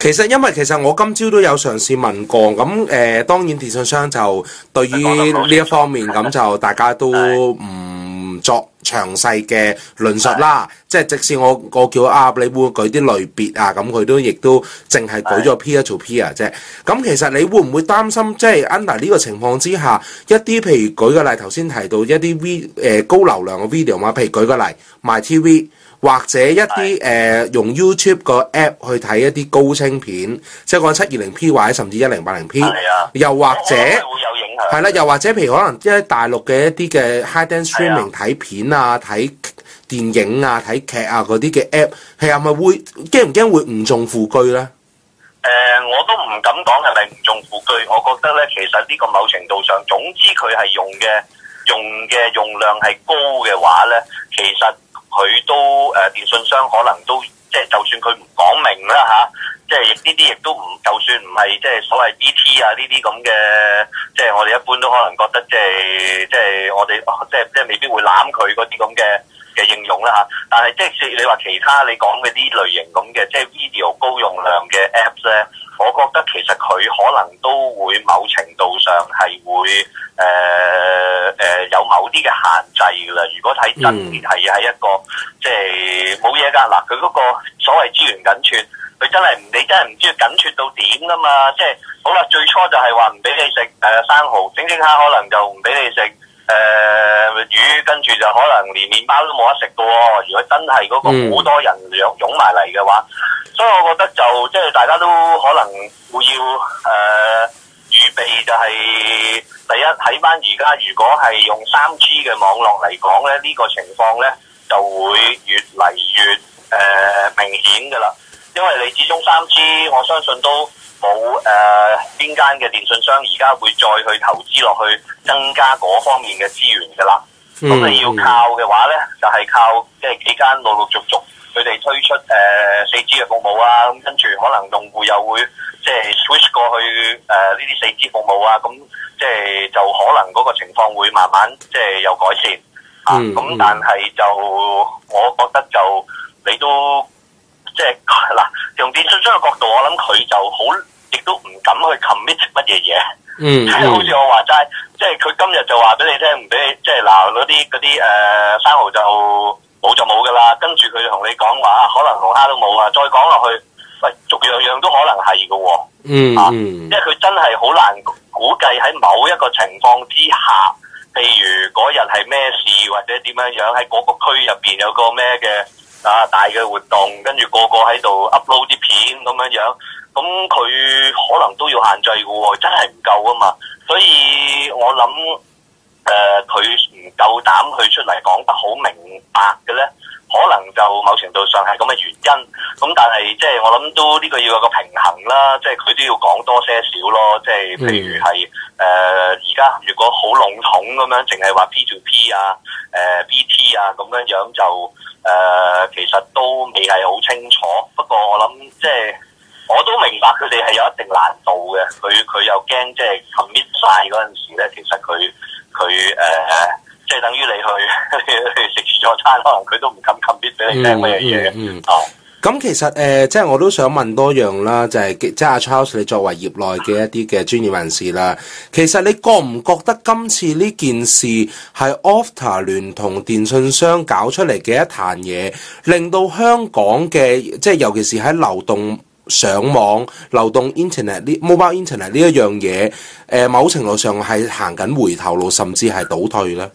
其實我今朝都有嘗試問過，咁當然電信商就對於呢一方面咁就大家都唔作詳細嘅論述啦。即係即使我叫你會舉啲類別啊，咁佢都亦都淨係舉咗 peer to peer 啫。咁其實你會唔會擔心即係 under 呢個情況之下，一啲譬如舉個例頭先提到一啲高流量嘅 video 嘛，譬如舉個例 MyTV。或者一啲用 YouTube 個 app 去睇一啲高清片，即係講 720P 或者甚至 1080P，又或者係啦，又或者譬如可能即係大陸嘅一啲嘅 high end streaming 睇片啊、睇電影啊、睇劇啊嗰啲嘅 app， 係咪會驚唔驚會誤中副車咧？我都唔敢講係咪誤中副車，我覺得咧，其實呢個某程度上，總之佢係用用量係高嘅話咧，其實佢都電信商可能都即係就算佢唔講明啦嚇，即係呢啲亦都唔，就算唔係即係所謂 BT 啊呢啲咁嘅，即係我哋一般都可能覺得即係我哋即係未必會攬佢嗰啲咁嘅應用啦嚇。但係即係你話其他你講嗰啲類型咁嘅，即係 video 高用量嘅 apps 咧，我覺得其實佢可能都會某程度上係會有某啲嘅限制㗎啦。如果睇真係一個即係冇嘢㗎嗱，佢嗰個所謂資源緊絀，佢真係你真係唔知佢緊絀到點㗎嘛。即係好啦，最初就係話唔俾你食生蠔，整下可能就唔俾你食魚，跟住就可能連麵包都冇得食㗎喎。如果真係嗰個好多人湧埋嚟嘅話，所以我覺得就即係大家都可能會要預備就係第一睇翻而家如果係用 3G 嘅網絡嚟講咧，呢個情況咧就會越嚟越明顯㗎啦。因為你始終 3G 我相信都冇邊間嘅電信商而家會再去投資落去增加嗰方面嘅資源㗎啦。咁你要靠嘅話咧，就係靠即係幾間陸陸續續佢哋推出4G 嘅服務啊，咁跟住可能用戶又會即係 switch 過去呢啲4G 服務啊，咁即係就可能嗰個情況會慢慢即係有改善啊。咁但係就我覺得就你都即係嗱，用電信商嘅角度，我諗佢就好，亦都唔敢去 commit 乜嘢嘢。即係好似我話齋，即係佢今日就話俾你聽，唔俾你即係嗱嗰啲生蠔就冇㗎啦。跟住佢就同你講話，可能龍蝦都冇啊。再講落去，喂，逐樣都可能係㗎喎。因為佢真係好難估計喺某一個情況之下，譬如嗰日係咩事或者點樣樣喺嗰個區入邊有個咩嘅大嘅活動，跟住個喺度 upload 啲片咁樣樣。咁佢可能都要限制嘅喎，真係唔夠啊嘛，所以我諗佢唔夠膽去出嚟講得好明白嘅咧，可能就某程度上係咁嘅原因。咁但係即係我諗都呢個要有個平衡啦，即係佢都要講多些少咯，即係譬如係而家如果好籠統咁樣，淨係話 P2P 啊、BT 啊咁樣樣就其實都未係好清楚。不過我諗即係。我都明白佢哋係有一定難度嘅，佢又驚即係 commit 晒嗰陣時咧，其實佢即係等於你去食自助餐，可能佢都唔敢 commit 俾你聽乜嘢嘢。咁其實即係我都想問多樣啦，就係即係阿 Charles 你作為業內嘅一啲嘅專業人士啦，其實你覺唔覺得今次呢件事係 Opta 聯同電信商搞出嚟嘅一壇嘢，令到香港嘅即係尤其是喺流動上網、流動 mobile internet 呢一樣嘢，某程度上係行緊回頭路，甚至係倒退咧？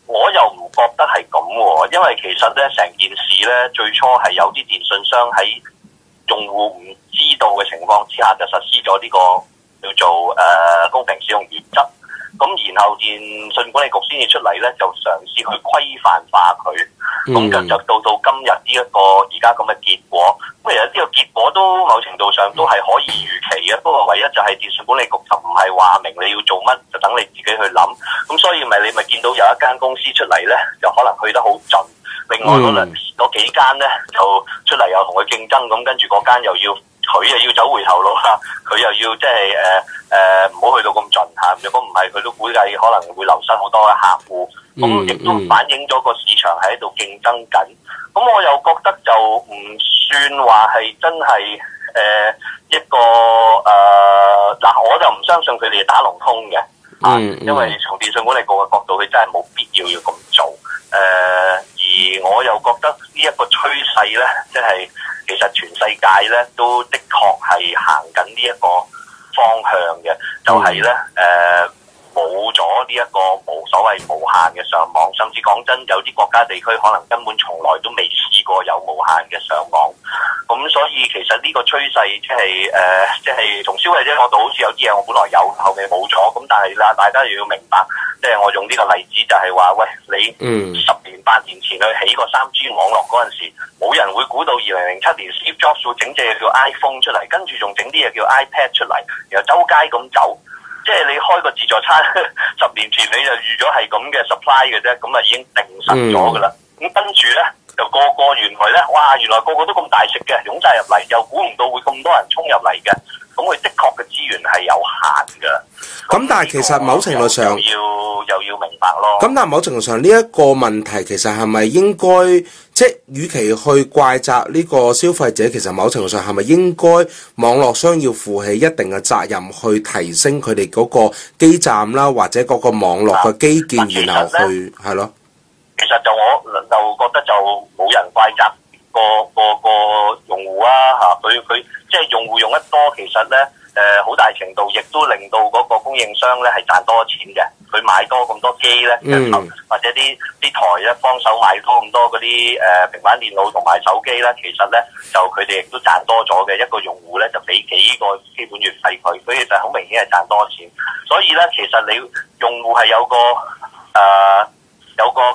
我又唔覺得係咁喎，因為其實咧成件事咧最初係有啲電信商喺用戶唔知道嘅情況之下就實施咗呢個叫做公平使用原則。咁然後電信管理局先至出嚟咧，就嘗試去規範化佢。咁就到今日呢一個而家咁嘅結果。咁其實呢個結果都某程度上都係可以預期嘅。不過唯一就係電信管理局就唔係話明你要做乜，就等你自己去諗。咁所以你咪見到有一間公司出嚟咧，就可能去得好盡。另外嗰幾間咧就出嚟又同佢競爭，咁跟住嗰間又要。佢又要走回頭路啦，佢又要即係唔好去到咁盡嚇。如果唔係，佢都估計可能會流失好多嘅客戶。咁亦都反映咗個市場係喺度競爭緊。咁我又覺得就唔算話係真係一個嗱，我就唔相信佢哋打龍通嘅。因為從電信管理局嘅角度，佢真係冇必要要咁做。而我又覺得呢一個趨勢咧，即係其實全世界咧都的確係行緊呢一個方向嘅，就係咧冇咗呢一個冇所謂無限嘅上網，甚至講真，有啲國家地區可能根本從來都未試過有無限嘅上網。咁所以其實呢個趨勢即係從消費者角度，好似有啲嘢我本來有，後尾冇咗。咁但係啦，大家又要明白，即係我用呢個例子就係話，喂，你10年8年前去起個3G 網絡嗰陣時，冇人會估到2007年 Steve Jobs 會整隻嘢叫 iPhone 出嚟，跟住仲整啲嘢叫 iPad 出嚟，然後周街咁走。即係你開個自助餐，10年前你就預咗係咁嘅 supply 嘅啫，咁啊已經定實咗噶啦。咁跟住咧，就個原來咧，哇！原來個個都咁大食嘅，湧晒入嚟，又估唔到會咁多人衝入嚟嘅。咁佢的確嘅資源係有限嘅。咁但係其實某程度上又要明白咯。咁但係某程度上呢一個問題，其實係咪應該即係與其去怪責呢個消費者，其實某程度上係咪應該網絡商要負起一定嘅責任，去提升佢哋嗰個基站啦，或者嗰個網絡嘅基建，然後去係咯？其實就我就覺得就冇人怪責個用戶啊嚇，佢即係用戶用得多，其實咧好大程度亦都令到嗰個供應商咧係賺多錢嘅。佢買多咁多機咧，或者啲台咧幫手買多咁多嗰啲平板電腦同埋手機咧，其實咧就佢哋亦都賺多咗嘅。一個用戶咧就俾幾個基本月費佢，所以就好明顯係賺多錢。所以咧，其實你用戶係有個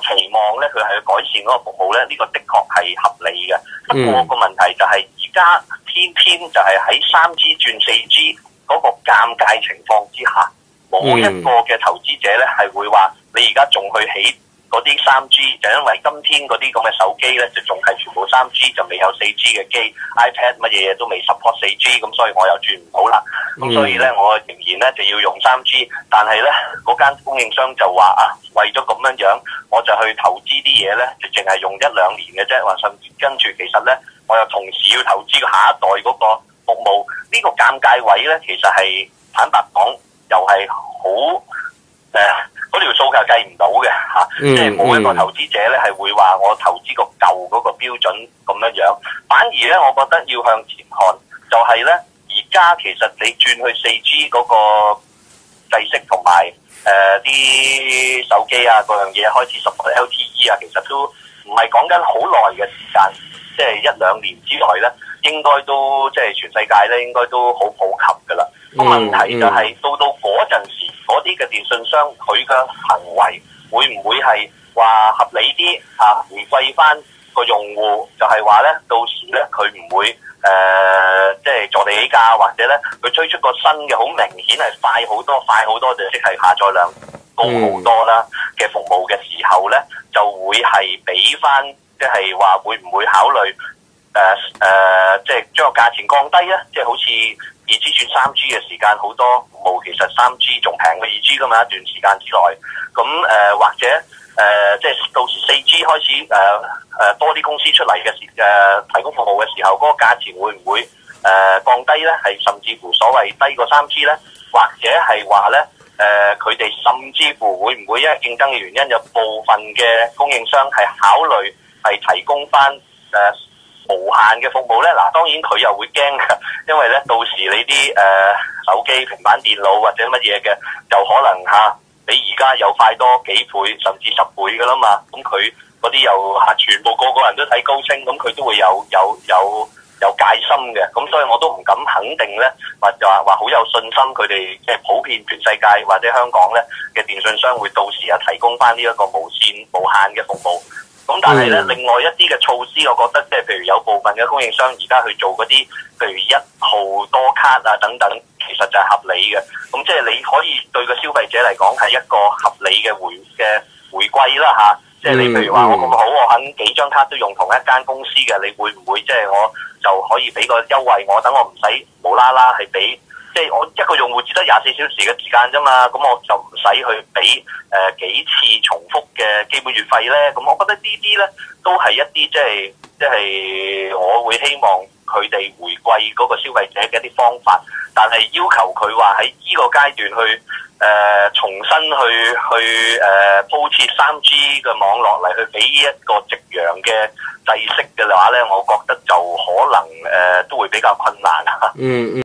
期望咧，佢係去改善嗰個服務咧，呢個的確係合理嘅。不過個問題就係而家偏偏就係喺3G 轉4G嗰個尷尬情況之下，冇一個嘅投資者咧係會話你而家仲去起嗰啲3G，就因為今天嗰啲咁嘅手機咧就仲係全部3G，就未有4G 嘅機 ，iPad 乜嘢嘢都未 support 4G，咁所以我又轉唔到啦。咁所以咧，我仍然咧就要用3G，但係咧嗰間供應商就話啊，為咗咁樣，我就去投資啲嘢咧，就淨係用1-2年嘅啫，話甚至跟住其實咧，我又同時要投資下一代嗰個服務，呢個尷尬位咧，其實係坦白講，又係好嗰條數係計唔到嘅嚇，即係冇一個投資者咧係會話我投資個舊嗰個標準咁樣，反而咧我覺得要向前看，就係咧而家其實你轉去4G 嗰個制式同埋啲手機啊嗰樣嘢開始 support LTE 啊，其實都唔係講緊好耐嘅時間，即係1-2年之內咧，應該都即係全世界咧應該都好普及㗎啦。個問題就係到嗰陣時，嗰啲嘅電信商佢嘅行為會唔會係話合理啲啊？回饋翻個用戶，就係話咧，到時咧佢唔會即係坐地起價，或者咧佢推出個新嘅好明顯係快好多就即係下載量高好多啦嘅服務嘅時候咧，就會係俾翻即係話會唔會考慮即係將個價錢降低咧？即係好似2G 轉3G 嘅時間，好多服務其實3G 仲平過2G 噶嘛，一段時間之內。咁或者即係到時4G 開始多啲公司出嚟嘅提供服務嘅時候，嗰個價錢會唔會降低咧？係甚至乎所謂低過3G 咧？或者係話咧佢哋甚至乎會唔會因為競爭嘅原因，有部分嘅供應商係考慮係提供翻無限嘅服務咧？嗱，當然佢又會驚㗎，因為咧到時你啲手機、平板電腦或者乜嘢嘅，就可能比而家又快多幾倍甚至10倍㗎啦嘛。咁佢嗰啲又全部個人都睇高清，咁佢都會有戒心嘅。咁所以我都唔敢肯定咧，或者話好有信心，佢哋即係普遍全世界或者香港咧嘅電信商會到時提供翻呢一個無限嘅服務。咁但係咧，另外一啲嘅措施，我覺得即係譬如有部分嘅供應商而家去做嗰啲，譬如1號多卡啊等等，其實就係合理嘅。咁即係你可以對個消費者嚟講係一個合理嘅回饋啦嚇。即係你譬如話我咁好，我肯幾張卡都用同一間公司嘅，你會唔會即係我就可以俾個優惠我，等我唔使無啦啦係俾？即係我一個用戶只得24小時嘅時間啫嘛，咁我就唔使去俾幾次重複嘅基本月費咧。咁我覺得呢啲咧都係一啲即係我會希望佢哋回饋嗰個消費者嘅一啲方法，但係要求佢話喺呢個階段去重新去鋪設3G 嘅網絡嚟去俾一個夕陽嘅制式嘅話咧，我覺得就可能都會比較困難。